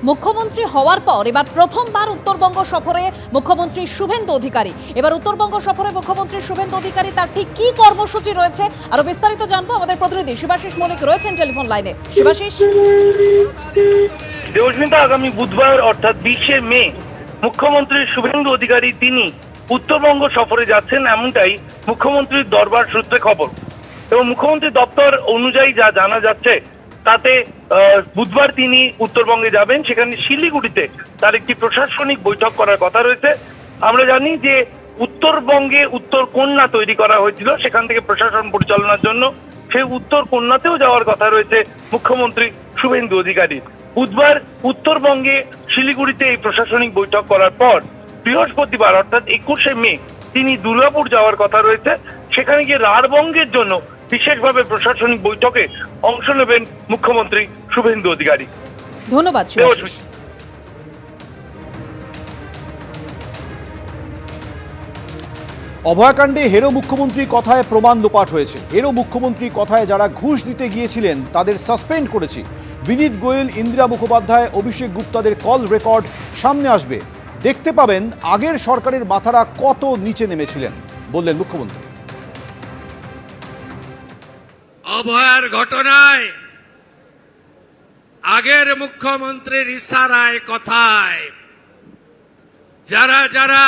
মুখ্যমন্ত্রী হওয়ার পর এবার প্রথমবার উত্তরবঙ্গ সফরে মুখ্যমন্ত্রী শুভেন্দু অধিকারী। এবার উত্তরবঙ্গ সফরে মুখ্যমন্ত্রী শুভেন্দু অধিকারী, তার ঠিক কি কর্মসূচি রয়েছে আরো বিস্তারিত জানবো। আমাদের প্রতিনিধি শিবাশিস মল্লিক রয়েছেন টেলিফোন লাইনে। শিবাশিস। দেবস্মিতা, আগামী বুধবার অর্থাৎ 20শে মে মুখ্যমন্ত্রী শুভেন্দু অধিকারী তিনি উত্তরবঙ্গ সফরে যাচ্ছেন, এমনটাই মুখ্যমন্ত্রীর দরবার সূত্রে খবর। এবং মুখ্যমন্ত্রী দপ্তর অনুযায়ী যা জানা যাচ্ছে তাতে বুধবার তিনি উত্তরবঙ্গে যাবেন, সেখানে শিলিগুড়িতে তার একটি প্রশাসনিক বৈঠক করার কথা রয়েছে। আমরা জানি যে উত্তরবঙ্গে উত্তর কন্যা তৈরি করা হয়েছিল, সেখান থেকে প্রশাসন পরিচালনার জন্য সেই উত্তর কন্যাতেও যাওয়ার কথা রয়েছে মুখ্যমন্ত্রী শুভেন্দু অধিকারী। বুধবার উত্তরবঙ্গে শিলিগুড়িতে এই প্রশাসনিক বৈঠক করার পর বৃহস্পতিবার অর্থাৎ 21শে মে তিনি দুর্গাপুর যাওয়ার কথা রয়েছে। সেখানে গিয়ে রাঢ়বঙ্গের জন্য বিশেষভাবে প্রশাসনিক বৈঠকে অংশ নেবেন মুখ্যমন্ত্রী শুভেন্দু অধিকারী। ধন্যবাদ শিবাশিস। অভয়াকাণ্ডে হেরো মুখ্যমন্ত্রীর কথায় প্রমাণ লোপাট হয়েছে। হেরো মুখ্যমন্ত্রীর কথায় যারা ঘুষ দিতে গিয়েছিলেন তাদের সাসপেন্ড করেছি। বিনীত গোয়েল, ইন্দিরা মুখোপাধ্যায়, অভিষেক গুপ্তাদের কল রেকর্ড সামনে আসবে। দেখতে পাবেন আগের সরকারের মাথারা কত নিচে নেমেছিলেন, বললেন মুখ্যমন্ত্রী। অভয়ার ঘটনায় আগের মুখ্যমন্ত্রীর ইশারায় কথায় যারা যারা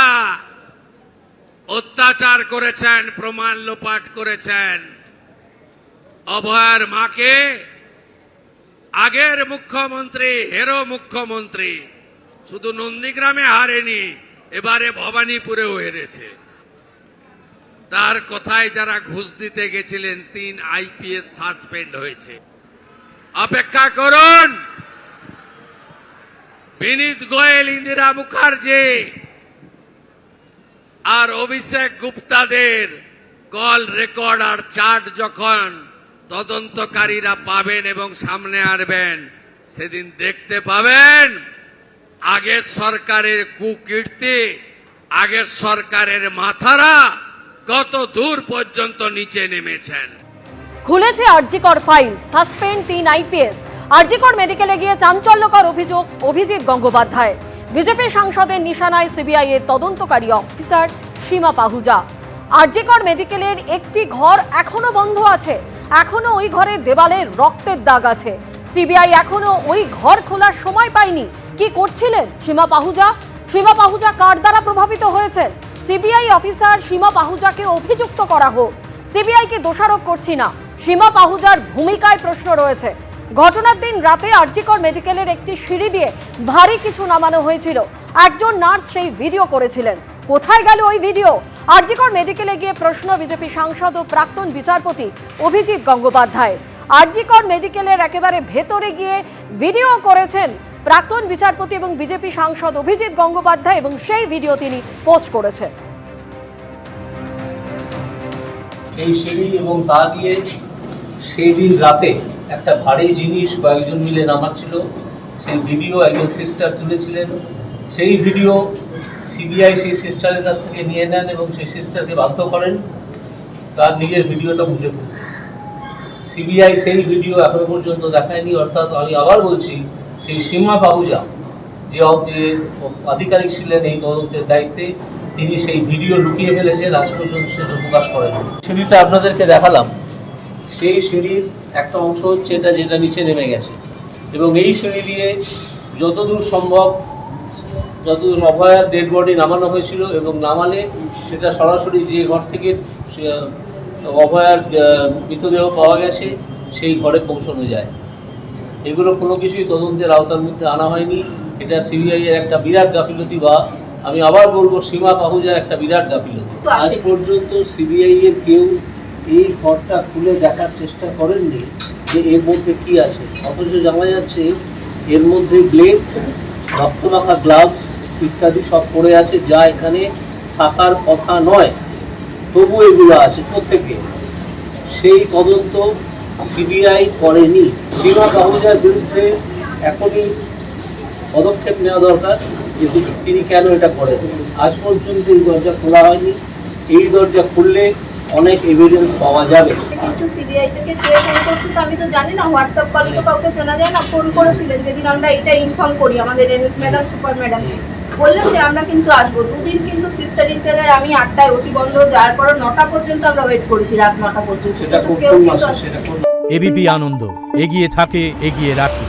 অত্যাচার করেছেন, প্রমাণ লোপাট করেছেন, অভয়ার মাকে আগের মুখ্যমন্ত্রী হেরো মুখ্যমন্ত্রী শুধু নন্দীগ্রামে হারেনি, এবারে ভবানীপুরেও হেরেছে। তার কথায় যারা ঘুষ দিতে গেছিলেন 3 আইপিএস সাসপেন্ড হয়েছে। অপেক্ষা করুন, বিনীত গোয়েল, ইন্দিরা মুখার্জি আর অভিষেক গুপ্তাদের কল রেকর্ড আর চার্ট যখন তদন্তকারীরা পাবেন এবং সামনে আসবেন, সেদিন দেখতে পাবেন আগের সরকারের কুকীর্তি, আগের সরকারের মাথারা কত দূর পর্যন্ত নিচে নেমেছেন। খুলেছে RG Kar file, suspend 3 IPS. RG Kar মেডিকেলে গিয়ে চাঞ্চল্যকর অভিযোগ অভিজিৎ গঙ্গোপাধ্যায়। বিজেপি সাংসদের নিশানায় সিবিআই এর তদন্তকারী অফিসার সীমা পাহুজা। আরজিকর মেডিকেলের একটি ঘর এখনো বন্ধ আছে, এখনো ওই ঘরের দেওয়ালে রক্তের দাগ আছে। সিবিআই এখনো ওই ঘর খোলার সময় পায়নি। কি করছিলেন সীমা পাহুজা? সীমা পাহুজা কার দ্বারা প্রভাবিত হয়েছেন? সিবিআই অফিসার সীমা পাহুজাকে অভিযুক্ত করা হোক। সিবিআইকে দোষারোপ করছি না, সীমা পাহুজার ভূমিকায় প্রশ্ন রয়েছে। ঘটনার দিন রাতে আরজিকর মেডিকেলের একটি সিঁড়ি দিয়ে ভারী কিছু নামানো হয়েছিল। একজন নার্স সেই ভিডিও করেছিলেন। কোথায় গেল ওই ভিডিও? আরজিকর মেডিকেলে গিয়ে প্রশ্ন বিজেপি সাংসদ ও প্রাক্তন বিচারপতি অভিজিৎ গঙ্গোপাধ্যায়। আরজিকর মেডিকেলের একেবারে ভেতরে গিয়ে ভিডিও করেছেন প্রাক্তন বিচারপতি এবং বিজেপি সাংসদ অভিজিৎ গঙ্গোপাধ্যায়, এবং সেই ভিডিও তিনি পোস্ট করেছেন। এই সিঁড়ি এবং তা দিয়ে সেই দিন রাতে একটা ভারী জিনিস কয়েকজন মিলে নামাচ্ছিল, সেই ভিডিও একজন সিস্টার তুলেছিলেন। সেই ভিডিও সিবিআই সেই সিস্টারের কাছ থেকে নিয়ে নেন এবং সেই সিস্টারকে বাধ্য করেন তার নিজের ভিডিওটা মুছে ফেলতে। সিবিআই সেই ভিডিও এখনো পর্যন্ত দেখায়নি। অর্থাৎ আমি আবার বলছি, সেই সীমা পাহুজা যে আধিকারিক ছিলেন এই তদন্তের দায়িত্বে, তিনি সেই ভিডিও লুকিয়ে ফেলেছেন, আজ পর্যন্ত সেটা প্রকাশ করেন। সিঁড়িটা আপনাদেরকে দেখালাম, সেই সিঁড়ির একটা অংশ হচ্ছে এটা, যেটা নিচে নেমে গেছে, এবং এই সিঁড়ি দিয়ে যতদূর সম্ভব, যতদূর অভয়ার ডেড বডি নামানো হয়েছিল, এবং নামালে সেটা সরাসরি যে ঘর থেকে অভয়ার মৃতদেহ পাওয়া গেছে সেই ঘরে পৌঁছানো যায়। এগুলো কোনো কিছুই তদন্তের আওতার মধ্যে আনা হয়নি। এটা সিবিআই এর একটা বিরাট গাফিলতি, বা আমি আবার বলবো সীমা পাহুজার একটা বিরাট গাফিলতি। আজ পর্যন্ত সিবিআই এর কেউ এই ঘরটা খুলে দেখার চেষ্টা করেননি যে এর মধ্যে কি আছে, অথচ জানা যাচ্ছে এর মধ্যে ব্লেড, রক্তমাখা গ্লাভস ইত্যাদি সব পড়ে আছে, যা এখানে থাকার কথা নয়, তবু এগুলো আছে প্রত্যেকে। সেই তদন্ত সিবিআই করেনি। সীমা পাহুজার বিরুদ্ধে এখনই পদক্ষেপ নেওয়া দরকার যে তিনি কেন এটা করেন। আজ পর্যন্ত এই দরজা খোলা হয়নি। এই দরজা খুললে অনেক এভিডেন্স পাওয়া যাবে। কিন্তু সিবিআই থেকে কে ফোন করছে তো আমি তো জানি না, হোয়াটসঅ্যাপ কলে তো কাউকে চেনা যায় না। ফোন করেছিলেন যেদিন আমরা এটা ইনফর্ম করি আমাদের এনএস ম্যাডাম, সুপার ম্যাডাম, বললেন যে আমরা কিন্তু আসবো। দুদিন কিন্তু সিস্টার ইনচার্জের আমি 8টায় ওটি বন্ধ যাওয়ার পর 9টা পর্যন্ত আমরা ওয়েট করেছি, রাত 9টা পর্যন্ত। সেটা কিন্তু খুব কেউ কম কিন্তু আসে, সেটা খুব এবিপি আনন্দ এগিয়ে থাকে, এগিয়ে রাখে।